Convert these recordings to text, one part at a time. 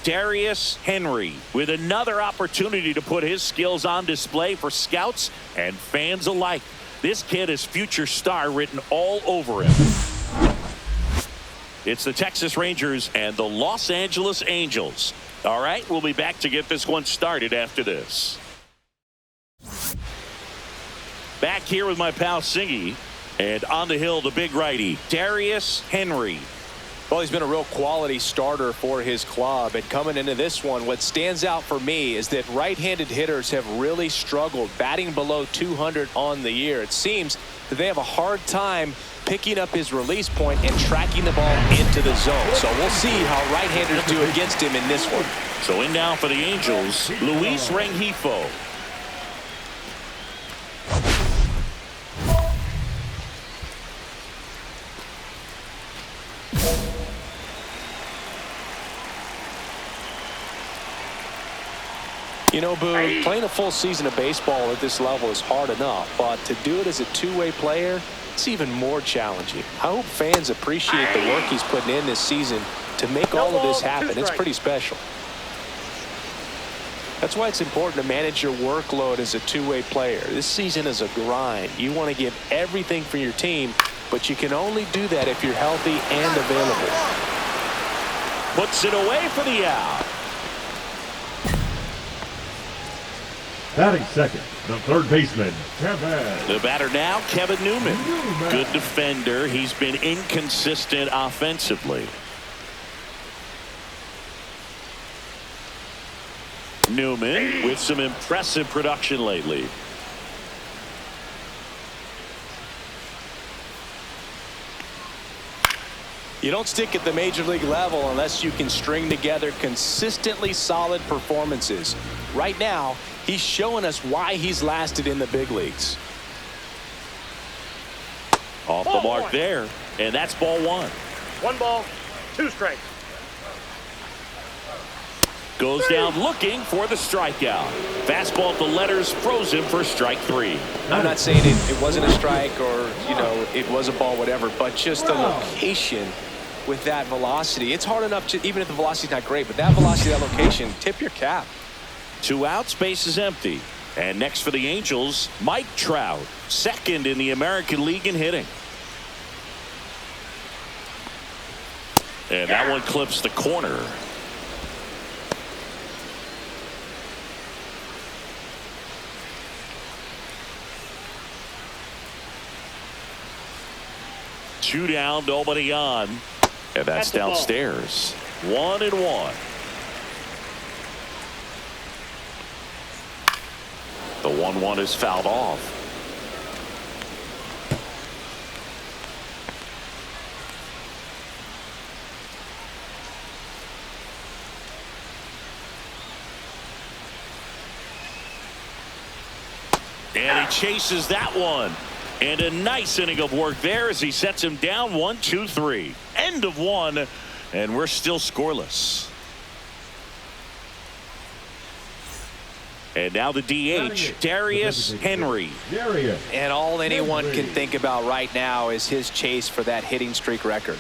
Darius Henry with another opportunity to put his skills on display for scouts and fans alike. This kid is future star written all over him. It's the Texas Rangers and the Los Angeles Angels. All right, we'll be back to get this one started after this. Back here with my pal Singy, and on the hill, the big righty, Darius Henry. Well, he's been a real quality starter for his club, and coming into this one, what stands out for me is that right-handed hitters have really struggled batting below 200 on the year. It seems that they have a hard time picking up his release point and tracking the ball into the zone. So we'll see how right-handers do against him in this one. So in now for the Angels, Luis Rengifo. You know, Boo, playing a full season of baseball at this level is hard enough, but to do it as a two-way player, it's even more challenging. I hope fans appreciate the work he's putting in this season to make all of this happen. It's pretty special. That's why it's important to manage your workload as a two-way player. This season is a grind. You want to give everything for your team, but you can only do that if you're healthy and available. Puts it away for the out. Batting second, the third baseman, Kevin. The batter now, Kevin Newman. Good defender. He's been inconsistent offensively. Newman with some impressive production lately. You don't stick at the major league level unless you can string together consistently solid performances. Right now, he's showing us why he's lasted in the big leagues. Off the mark there, and that's ball one. 1 ball, 2 strikes. Goes down looking for the strikeout. Fastball at the letters froze him for strike 3. I'm not saying it wasn't a strike or, you know, it was a ball, whatever, but just the location with that velocity. It's hard enough to, even if the velocity's not great, but that velocity, that location, tip your cap. 2 outs, base is empty. And next for the Angels, Mike Trout, second in the American League in hitting. And that one clips the corner. Two down, nobody on. And that's downstairs. 1-1. The 1-1 is fouled off. And he chases that one. And a nice inning of work there as he sets him down 1-2-3. End of 1, and we're still scoreless. And now the DH, Darius Henry. And all anyone can think about right now is his chase for that hitting streak record.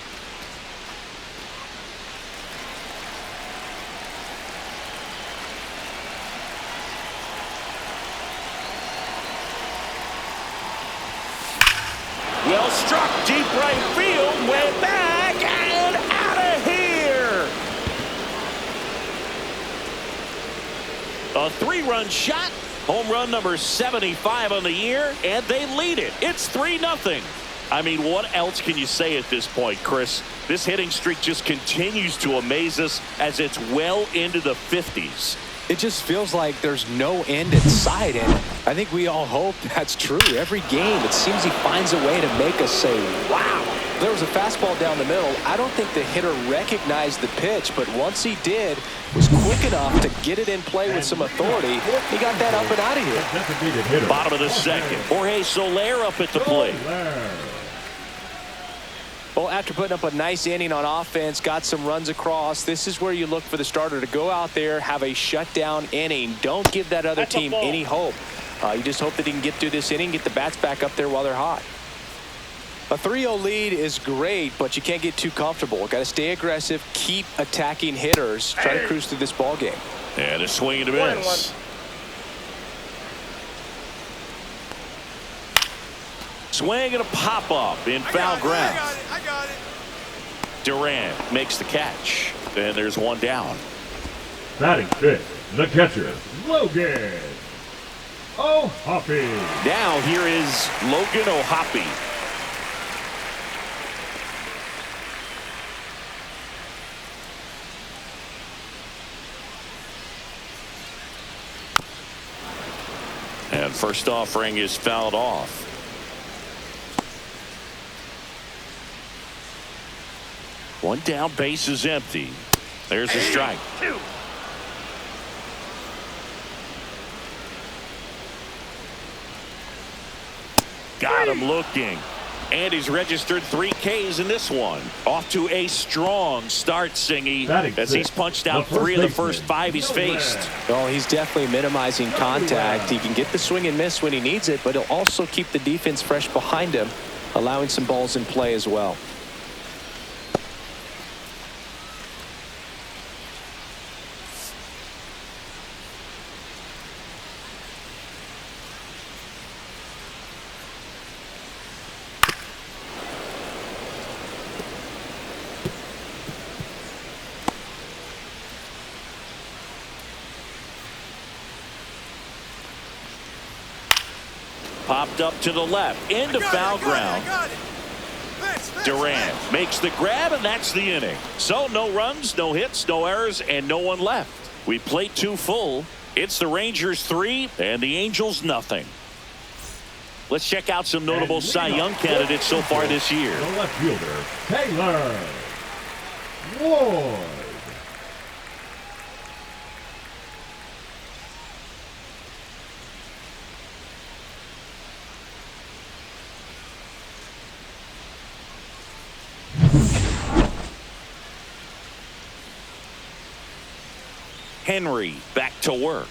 Well struck, deep right field, way back and out of here. A 3-run shot, home run number 75 on the year, and they lead it. It's 3-0. I mean, what else can you say at this point, Chris? This hitting streak just continues to amaze us as it's well into the 50s. It just feels like there's no end in sight, and I think we all hope that's true. Every game, it seems he finds a way to make us say, wow. There was a fastball down the middle. I don't think the hitter recognized the pitch, but once he did, was quick enough to get it in play with some authority. He got that up and out of here. Bottom of the second. Jorge Soler up at the plate. Well, after putting up a nice inning on offense, got some runs across, this is where you look for the starter to go out there, have a shutdown inning. Don't give that other team any hope. You just hope that he can get through this inning, get the bats back up there while they're hot. A 3-0 lead is great, but you can't get too comfortable. Got to stay aggressive, keep attacking hitters, try to cruise through this ball game. And a swing and a miss. Swing and a pop-up in foul ground. I got it. Durant makes the catch. And there's one down. Batting fifth, the catcher, Logan O'Hoppe. Now here is Logan O'Hoppe. And first offering is fouled off. One down, base is empty. There's a strike. Got him looking. And he's registered 3 Ks in this one. Off to a strong start, Singy, as he's punched out 3 of the first 5 he's faced. Well, he's definitely minimizing contact. He can get the swing and miss when he needs it, but he'll also keep the defense fresh behind him, allowing some balls in play as well. Popped up to the left, into foul ground. Durant makes the grab, and that's the inning. So no runs, no hits, no errors, and no one left. We played 2 full. It's the Rangers 3 and the Angels nothing. Let's check out some notable Cy Young candidates so far this year. The left fielder, Taylor Ward. Henry back to work.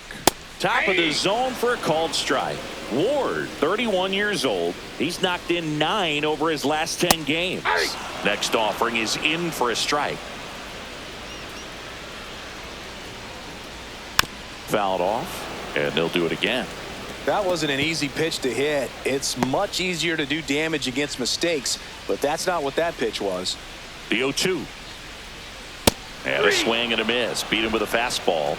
Top of the zone for a called strike. Ward, 31 years old. He's knocked in 9 over his last 10 games. Next offering is in for a strike. Fouled off, and they'll do it again. That wasn't an easy pitch to hit. It's much easier to do damage against mistakes, but that's not what that pitch was. The 0-2. And a swing and a miss. Beat him with a fastball.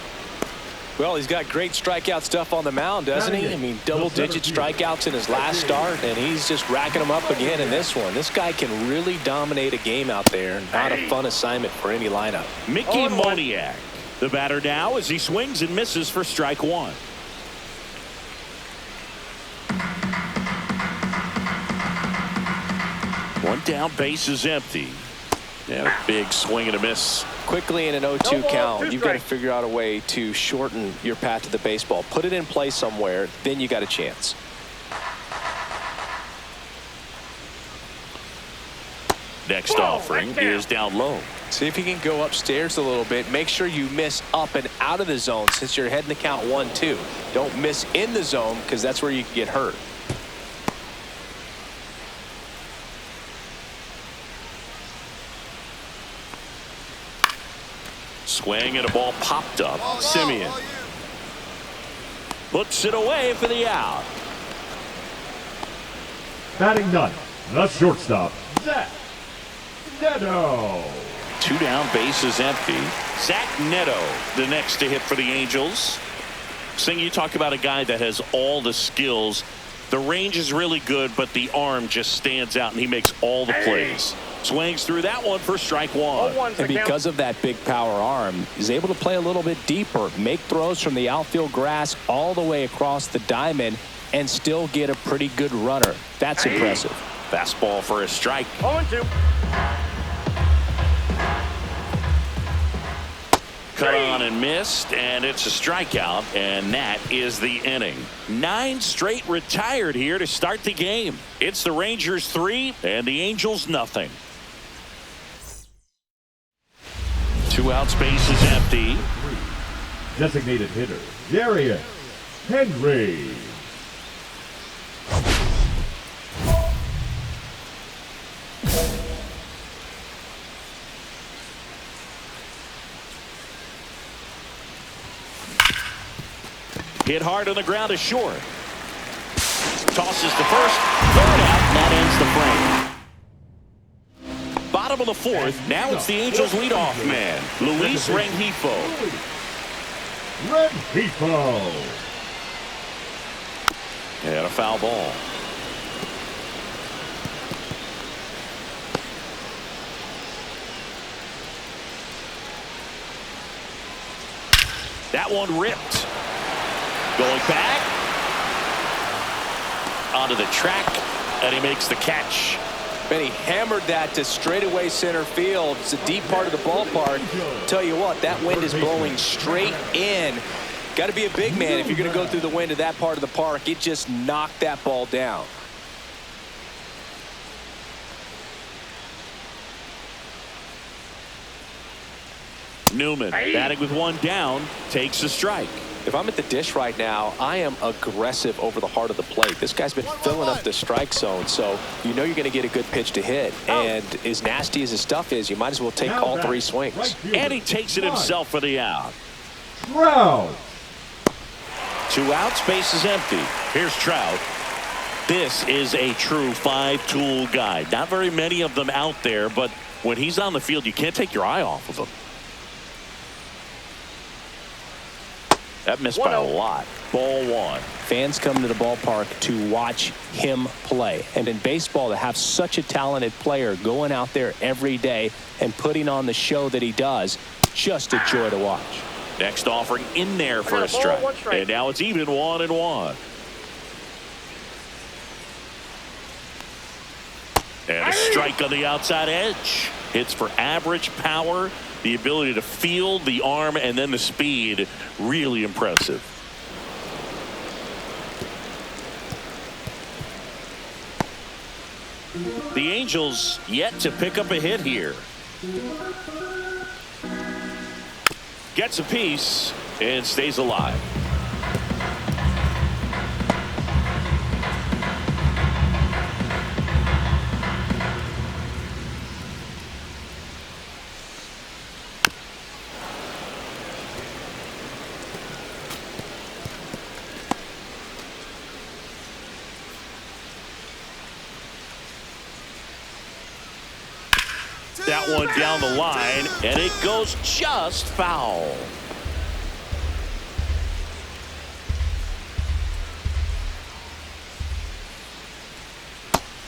Well, he's got great strikeout stuff on the mound, doesn't he? I mean, double-digit strikeouts in his last start, and he's just racking them up again in this one. This guy can really dominate a game out there. Not a fun assignment for any lineup. Mickey Moniak, the batter now, as he swings and misses for strike 1. One down, base is empty. And a big swing and a miss. Quickly in an 0-2 count, you've got to figure out a way to shorten your path to the baseball. Put it in play somewhere, then you got a chance. Next offering is down low. See if you can go upstairs a little bit. Make sure you miss up and out of the zone since you're heading to count 1-2. Don't miss in the zone because that's where you can get hurt. Swing and a ball popped up. Simeon puts it away for the out. Batting ninth, the shortstop, Zach Neto. 2 down, base is empty. Zach Neto, the next to hit for the Angels. Sing, you talk about a guy that has all the skills. The range is really good, but the arm just stands out, and he makes all the plays. Swings through that one for strike 1. And because of that big power arm, he's able to play a little bit deeper, make throws from the outfield grass all the way across the diamond, and still get a pretty good runner. That's impressive. Fastball for a strike. 0-2. Cut on and missed, and it's a strikeout, and that is the inning. 9 straight retired here to start the game. It's the Rangers 3 and the Angels nothing. 2 outs, base is empty. Designated hitter, Darius Henry. Hit hard on the ground is short. Tosses the first. Third out. That ends the frame. Bottom of the fourth. Now it's the Angels leadoff man, Luis Rengifo. Rengifo. And a foul ball. That one ripped. Going back. Onto the track. And he makes the catch. And he hammered that to straightaway center field. It's a deep part of the ballpark. Tell you what, that wind is blowing straight in. Got to be a big man if you're going to go through the wind of that part of the park. It just knocked that ball down. Newman batting with one down, takes a strike. If I'm at the dish right now, I am aggressive over the heart of the plate. This guy's been filling up the strike zone, so you know you're going to get a good pitch to hit. And as nasty as his stuff is, you might as well take all three swings. And he takes it himself for the out. Trout. 2 outs, base is empty. Here's Trout. This is a true 5-tool guy. Not very many of them out there, but when he's on the field, you can't take your eye off of him. That missed by a lot. Ball one. Fans come to the ballpark to watch him play. And in baseball, to have such a talented player going out there every day and putting on the show that he does, just a joy to watch. Next offering in there for a strike. And now it's even 1-1. And a strike on the outside edge. Hits for average power. The ability to field, the arm, and then the speed. Really impressive. The Angels yet to pick up a hit here. Gets a piece and stays alive. That one down the line, and it goes just foul.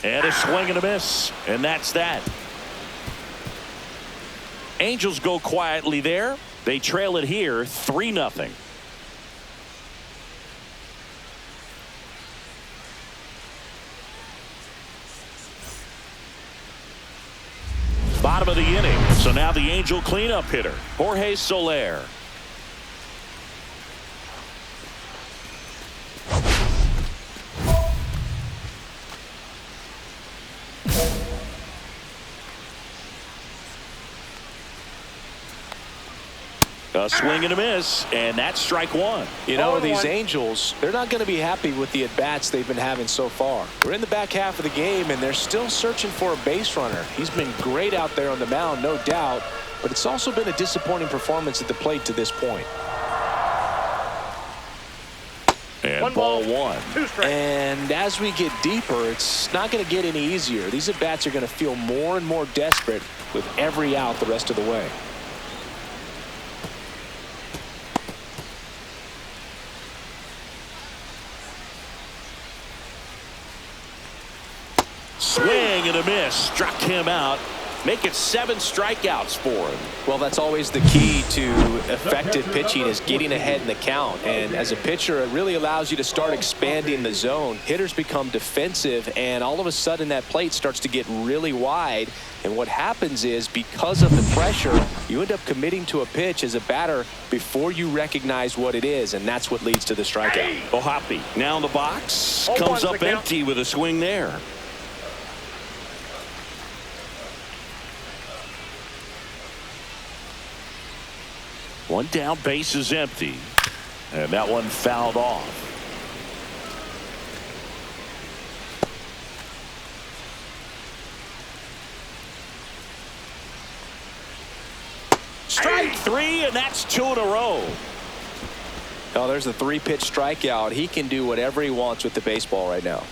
And a swing and a miss, and that's that. Angels go quietly there. They trail it here 3-0. Bottom of the inning. So now the Angel cleanup hitter, Jorge Soler. A swing and a miss, and that's strike one. You know, these Angels, they're not going to be happy with the at-bats they've been having so far. We're in the back half of the game, and they're still searching for a base runner. He's been great out there on the mound, no doubt, but it's also been a disappointing performance at the plate to this point. And ball one. 2 strikes. And as we get deeper, it's not going to get any easier. These at-bats are going to feel more and more desperate with every out the rest of the way. Swing and a miss. Struck him out. Make it 7 strikeouts for him. Well, that's always the key to effective pitching, is getting ahead in the count. And as a pitcher, it really allows you to start expanding the zone. Hitters become defensive, and all of a sudden that plate starts to get really wide. And what happens is, because of the pressure, you end up committing to a pitch as a batter before you recognize what it is, and that's what leads to the strikeout. Ohapi now in the box. Comes up empty with a swing there. One down, base is empty. And that one fouled off. Strike 3, and that's 2 in a row. Oh, there's a 3-pitch strikeout. He can do whatever he wants with the baseball right now.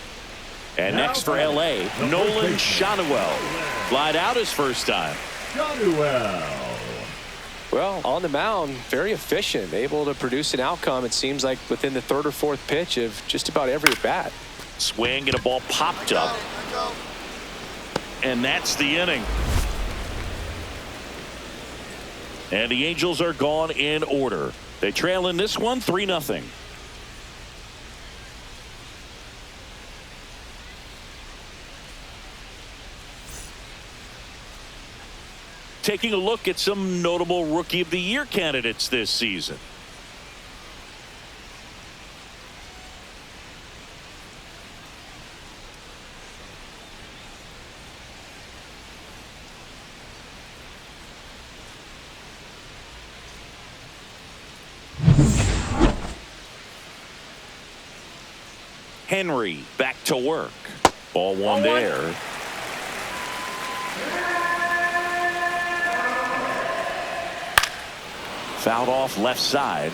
And next for L.A., Nolan Schanuel. Flied out his first time. Schanuel. Well, on the mound, very efficient, able to produce an outcome, it seems like, within the 3rd or 4th pitch of just about every at-bat. Swing and a ball popped up. And that's the inning. And the Angels are gone in order. They trail in this one 3-0. Taking a look at some notable Rookie of the Year candidates this season. Henry back to work. Ball one there. Fouled off left side.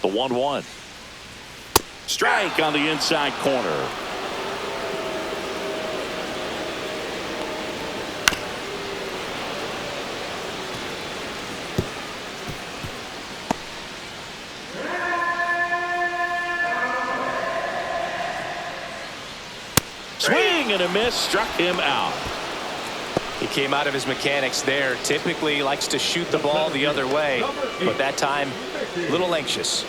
The 1-1. Strike on the inside corner. Swing and a miss, struck him out. He came out of his mechanics there. Typically likes to shoot the ball the other way, but that time a little anxious.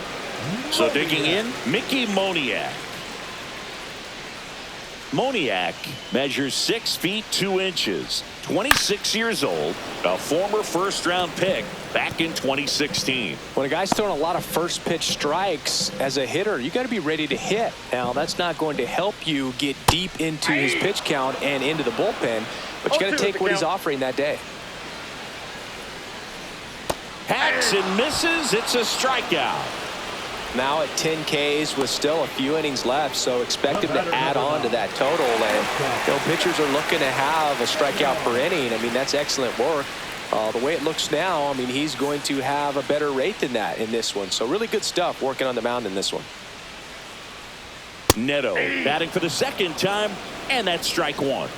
So digging in, Mickey Moniak. Moniak measures 6 feet 2 inches, 26 years old, a former first-round pick back in 2016. When a guy's throwing a lot of first pitch strikes as a hitter, you got to be ready to hit. Now, that's not going to help you get deep into his pitch count and into the bullpen, but you got to take what he's offering that day. Hacks and misses. It's a strikeout. Now at 10 Ks with still a few innings left, so expect him to add on to that total. And pitchers are looking to have a strikeout per inning. I mean, that's excellent work. The way it looks now, I mean, he's going to have a better rate than that in this one. So really good stuff working on the mound in this one. Neto batting for the second time, and that's strike one.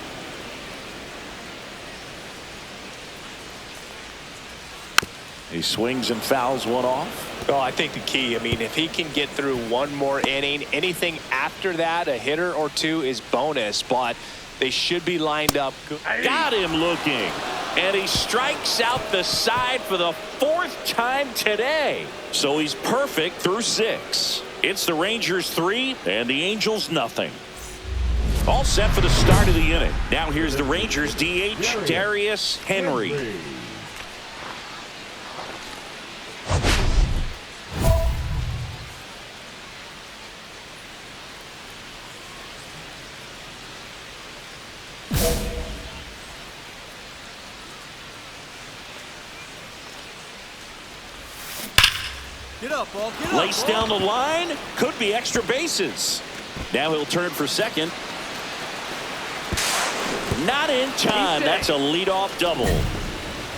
He swings and fouls one off. Well, I think the key, I mean, if he can get through one more inning, anything after that, a hitter or two is bonus, but they should be lined up. Got him looking, and he strikes out the side for the 4th time today. So he's perfect through 6. It's the Rangers 3 and the Angels nothing. All set for the start of the inning. Now here's the Rangers DH, Darius Henry. Get up, ball. Get up, Lace ball. down the line. Could be extra bases. Now he'll turn for second. Not in time. That's a leadoff double.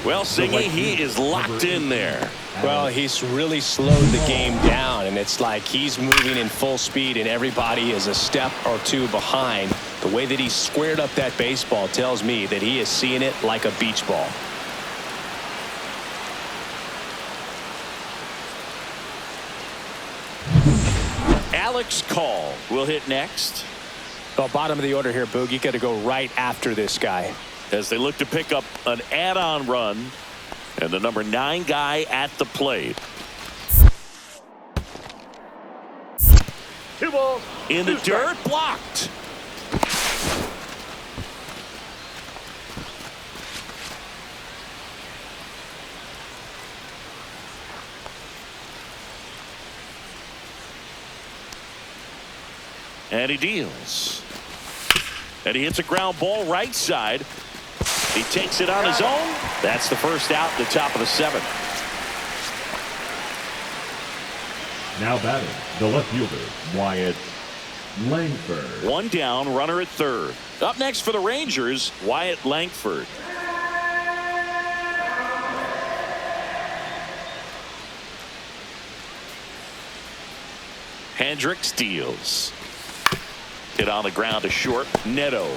Well, Singy, he is locked in there. Well, he's really slowed the game down, and it's like he's moving in full speed, and everybody is a step or two behind. The way that he squared up that baseball tells me that he is seeing it like a beach ball. Alex Call will hit next. Well, bottom of the order here, Boog. You got to go right after this guy. As they look to pick up an add-on run, and the number 9 guy at the plate. 2 balls. In the 2 strikes. dirt, blocked. And he deals. And he hits a ground ball right side. He takes it on his own. That's the first out, the top of the 7th. Now batting, the left fielder, Wyatt Langford. 1 down, runner at third. Up next for the Rangers, Wyatt Langford. Hendricks deals. Hit on the ground to short. Neto.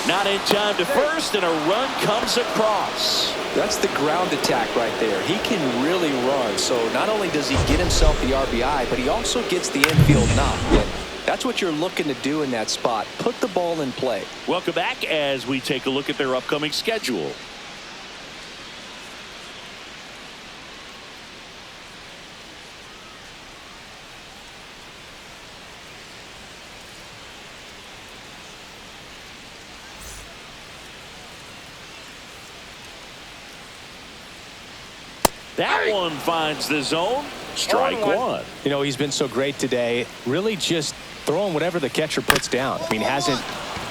Not in time to first, and a run comes across. That's the ground attack right there. He can really run. So not only does he get himself the RBI, but he also gets the infield knock. And that's what you're looking to do in that spot. Put the ball in play. Welcome back as we take a look at their upcoming schedule. That one finds the zone. Strike one. You know, he's been so great today. Really just throwing whatever the catcher puts down. I mean, hasn't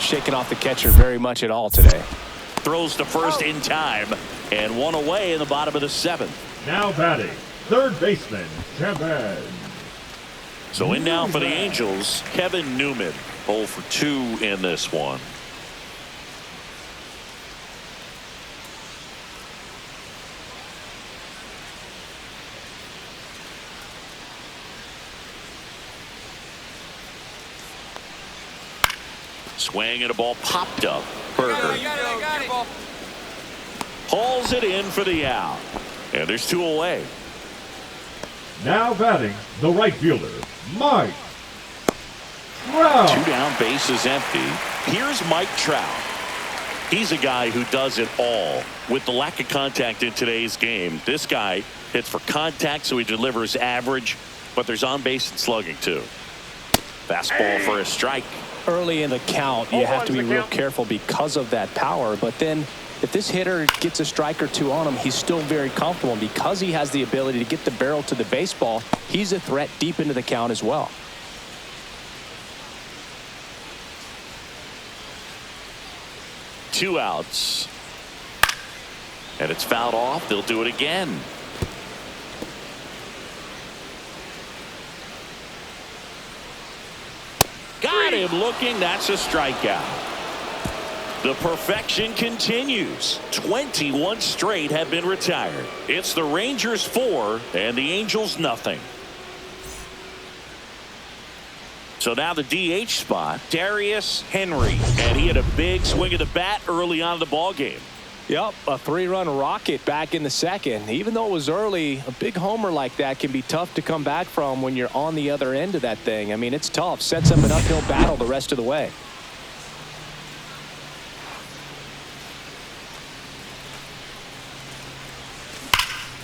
shaken off the catcher very much at all today. Throws to first in time, and one away in the bottom of the seventh. Now batting, third baseman, Kevin. So in now for the Angels, Kevin Newman. 0 for 2 in this one. Swing and a ball popped up. Berger hauls it in for the out. And there's 2 away. Now batting, the right fielder, Mike Trout. 2 down, base is empty. Here's Mike Trout. He's a guy who does it all. With the lack of contact in today's game, this guy hits for contact, so he delivers average, but there's on base and slugging too. Fastball for a strike. Early in the count, you have to be real careful because of that power. But then if this hitter gets a strike or 2 on him, he's still very comfortable. And because he has the ability to get the barrel to the baseball, he's a threat deep into the count as well. Two outs. And it's fouled off. They'll do it again. Got him looking. That's a strikeout. The perfection continues. 21 straight have been retired. It's the Rangers 4 and the Angels nothing. So now the DH spot, Darius Henry, and he had a big swing of the bat early on in the ball game. Yep, a 3-run rocket back in the second. Even though it was early, a big homer like that can be tough to come back from when you're on the other end of that thing. I mean, it's tough. Sets up an uphill battle the rest of the way.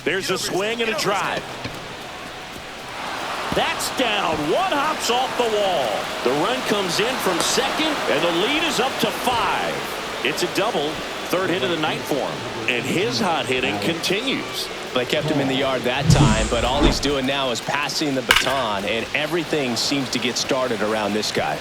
There's a swing and a drive. That's down. One hops off the wall. The run comes in from second, and the lead is up to 5. It's a double. Third hit of the night for him. And his hot hitting continues. They kept him in the yard that time, but all he's doing now is passing the baton, and everything seems to get started around this guy.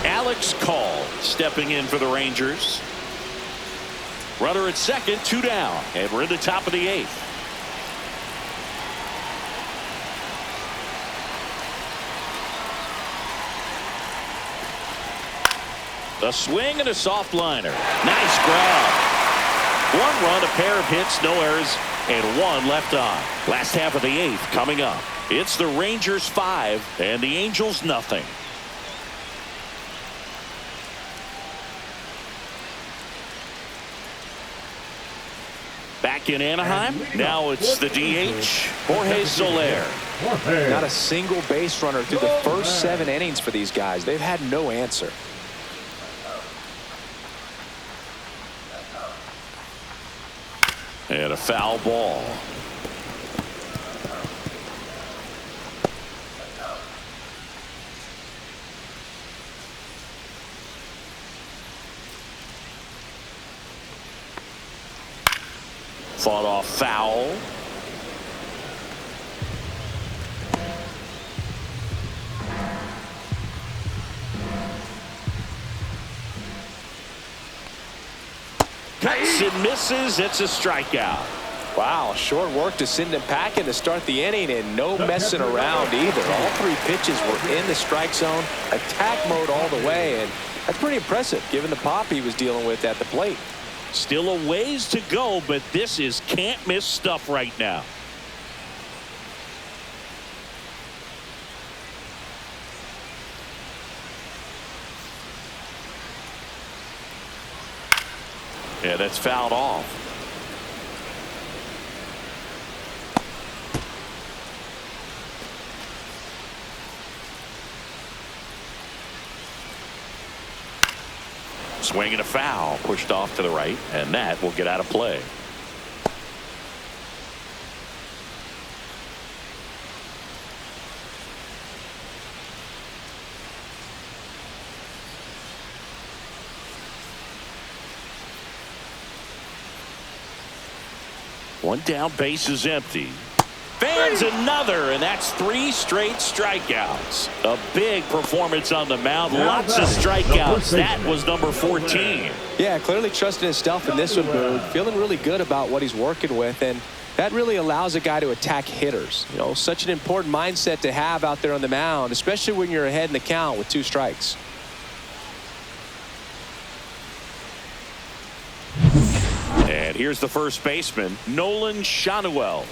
Alex Call stepping in for the Rangers. Runner at second, 2 down, and we're in the top of the 8th. A swing and a soft liner. Nice grab. 1 run, a pair of hits, no errors, and 1 left on. Last half of the 8th coming up. It's the Rangers 5 and the Angels nothing. Back in Anaheim, now it's the DH, Jorge Soler. Not a single base runner through the first 7 innings for these guys. They've had no answer. And a foul ball. Fought off foul. Cuts and misses. It's a strikeout. Wow, short work to send him packing to start the inning, and no messing around either. All 3 pitches were in the strike zone, attack mode all the way, and that's pretty impressive given the pop he was dealing with at the plate. Still a ways to go, but this is can't-miss stuff right now. Yeah, that's fouled off. Swing and a foul, pushed off to the right, and that will get out of play. One down, base is empty. Fans another, and that's 3 straight strikeouts. A big performance on the mound. Lots of strikeouts. That was number 14. Yeah, clearly trusting himself in this one, Boog. Feeling really good about what he's working with, and that really allows a guy to attack hitters. You know, such an important mindset to have out there on the mound, especially when you're ahead in the count with 2 strikes. And here's the first baseman, Nolan Shanuel.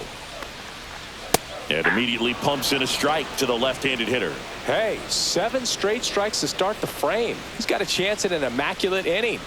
And immediately pumps in a strike to the left-handed hitter. Hey, 7 straight strikes to start the frame. He's got a chance at an immaculate inning.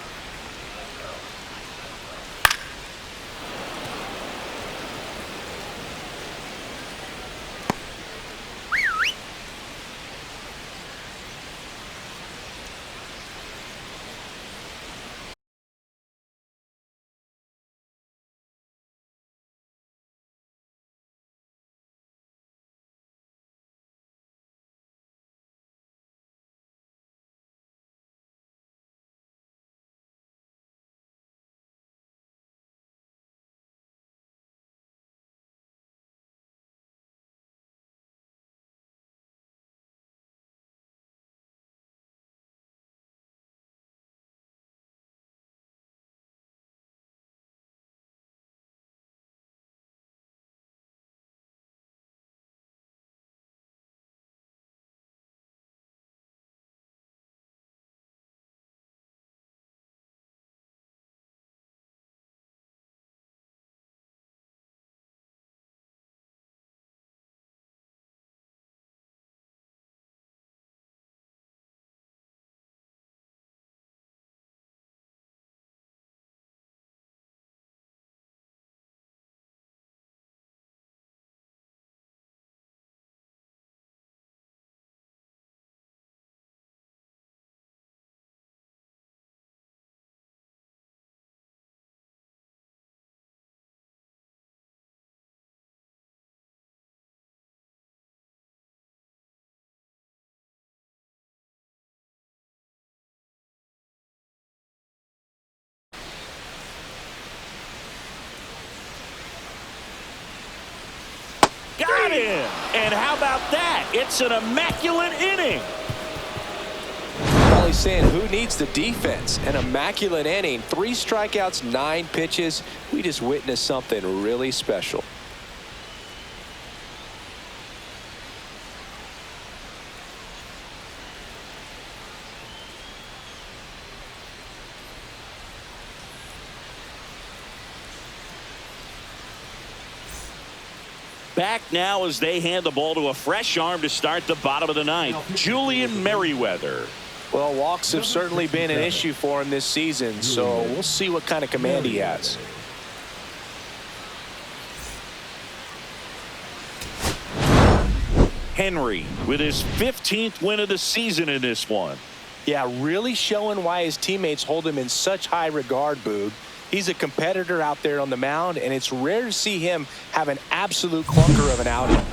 Got him! And how about that? It's an immaculate inning. Probably saying, who needs the defense? An immaculate inning. 3 strikeouts, 9 pitches. We just witnessed something really special. Back now as they hand the ball to a fresh arm to start the bottom of the 9th. Julian Merriweather. Well, walks have certainly been an issue for him this season, so we'll see what kind of command he has. Henry with his 15th win of the season in this one. Yeah, really showing why his teammates hold him in such high regard, Boog. He's a competitor out there on the mound, and it's rare to see him have an absolute clunker of an outing.